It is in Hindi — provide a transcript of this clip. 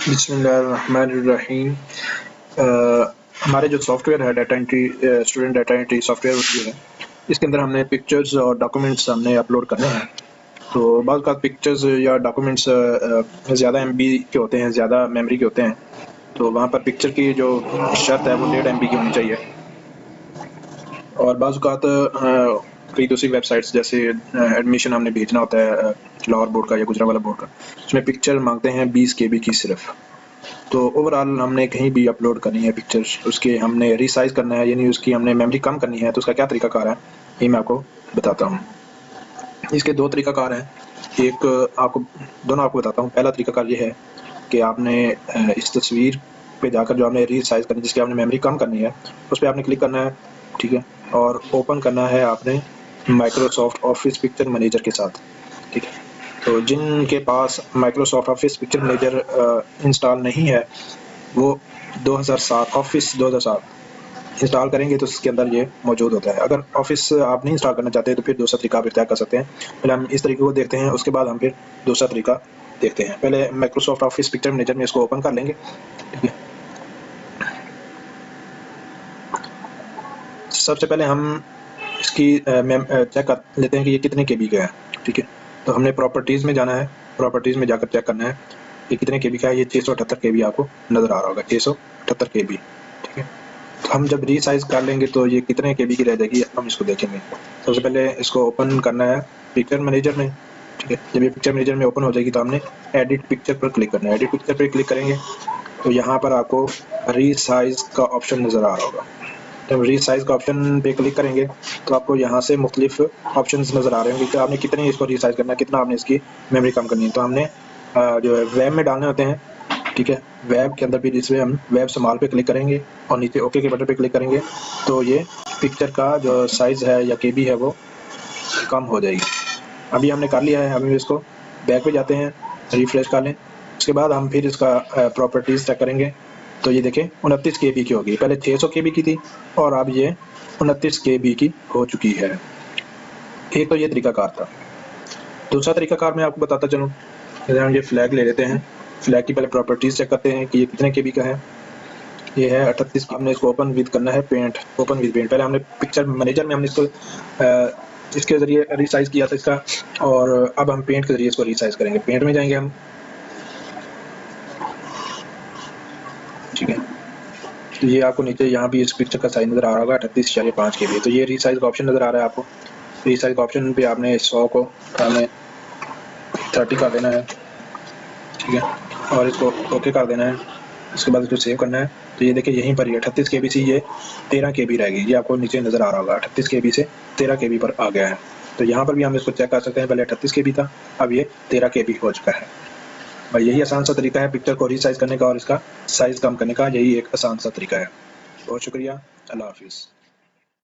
बिस्मिल्लाहिर्रहमानिर्रहीम। हमारे जो सॉफ्टवेयर है data entry, student data entry software जो है, इसके अंदर हमने पिक्चर्स और डॉक्यूमेंट्स हमने अपलोड करने हैं। तो बाज़ का पिक्चर्स या डॉक्यूमेंट्स ज़्यादा MB के होते हैं, ज़्यादा मेमोरी के होते हैं, तो वहाँ पर पिक्चर की जो शर्त है वो 1.5 MB की होनी चाहिए। और बाज़ औक़ात कई दूसरी वेबसाइट्स जैसे एडमिशन हमने भेजना होता है लाहौर बोर्ड का या गुजरांवाला बोर्ड का, उसमें पिक्चर मांगते हैं 20 KB की सिर्फ। तो ओवरऑल हमने कहीं भी अपलोड करनी है पिक्चर्स, उसके हमने रीसाइज करना है, यानी उसकी हमने मेमोरी कम करनी है, तो उसका क्या तरीकाकार है ये मैं आपको बताता हूँ। इसके 2 तरीकाकार हैं। एक दोनों आपको बताता हूँ। पहला तरीकाकार ये है कि आपने इस तस्वीर पे जाकर जो आपने रीसाइज करनी, जिसकी आपने मेमोरी कम करनी है, उस पर आपने क्लिक करना है, ठीक है, और ओपन करना है आपने माइक्रोसॉफ्ट ऑफिस पिक्चर मैनेजर के साथ, ठीक है। तो जिनके पास Microsoft Office picture manager install नहीं है, वो 2007 ऑफिस 2007 इंस्टॉल करेंगे तो इसके अंदर ये मौजूद होता है। अगर ऑफिस आप नहीं इंस्टॉल करना चाहते तो फिर दूसरा तरीका आप इख्तियार कर सकते हैं। पहले हम इस तरीके को देखते हैं, उसके बाद हम फिर दूसरा तरीका देखते हैं। पहले माइक्रोसॉफ्ट ऑफिस पिक्चर मैनेजर में इसको ओपन कर लेंगे, ठीक है। सबसे पहले हम इसकी चेक कर लेते हैं कि ये कितने KB का है, ठीक है। तो हमने प्रॉपर्टीज़ में जाना है, प्रॉपर्टीज़ में जाकर चेक करना है ये कितने KB का है। ये 678 KB आपको नज़र आ रहा होगा, 678 KB, ठीक है। तो हम जब रीसाइज कर लेंगे तो ये कितने KB की रह जाएगी, हम इसको देखेंगे। सबसे पहले इसको ओपन करना है पिक्चर मैनेजर में, ठीक है। जब ये पिक्चर मैनेजर में ओपन हो जाएगी तो हमने एडिट पिक्चर पर क्लिक करना है। एडिट पिक्चर पर क्लिक करेंगे तो यहाँ पर आपको रीसाइज का ऑप्शन नज़र आ रहा होगा। जब रीसाइज का ऑप्शन पे क्लिक करेंगे तो आपको यहाँ से मुख्तलिफ ऑप्शंस नज़र आ रहे होंगे कि आपने कितने इसको रीसाइज करना है, कितना आपने इसकी मेमोरी कम करनी है। तो हमने जो है वेब में डालने होते हैं, ठीक है। वेब के अंदर भी जिसमें हम वेब संभाल पे क्लिक करेंगे और नीचे ओके के बटन पे क्लिक करेंगे तो ये पिक्चर का जो साइज़ है या KB है वो कम हो जाएगी। अभी हमने कर लिया है। अभी इसको बैक पे जाते हैं, रिफ्रेश कर लें, उसके बाद हम फिर इसका प्रॉपर्टीज़ चेक करेंगे। तो ये देखें 29 KB की होगी, पहले 600 KB की थी और अब ये 29 KB की हो चुकी है। एक तो ये तरीकाकार था। दूसरा तरीकाकार मैं आपको बताता चलूँ। हम ये फ्लैग ले लेते हैं, फ्लैग की पहले प्रॉपर्टीज़ चेक करते हैं कि ये कितने KB का है। ये है 38। हमने इसको ओपन विद करना है पेंट, ओपन विद पेंट। पहले हमने पिक्चर मैनेजर में हमने इसको इसके ज़रिए रीसाइज किया था इसका, और अब हम पेंट के ज़रिए इसको रीसाइज करेंगे। पेंट में जाएंगे हम, ठीक है। तो ये आपको नीचे यहाँ भी इस पिक्चर का साइज नज़र आ रहा होगा 38.5 KB। तो ये रीसाइज का ऑप्शन नज़र आ रहा है आपको। रीसाइज का ऑप्शन पे आपने 100 को हमें 30 कर देना है, ठीक है, और इसको ओके कर देना है। उसके बाद इसको सेव करना है। तो ये देखिए यहीं पर ही 38 KB से ये 13 KB रहेगी। ये आपको नीचे नज़र आ रहा होगा, 38 KB से 13 KB पर आ गया है। तो यहाँ पर भी हम इसको चेक कर सकते हैं। पहले 38 KB था, अब ये 13 KB हो चुका है। भाई यही आसान सा तरीका है पिक्चर को रीसाइज करने का और इसका साइज़ कम करने का। यही एक आसान सा तरीका है। बहुत शुक्रिया, अल्लाह हाफिज़।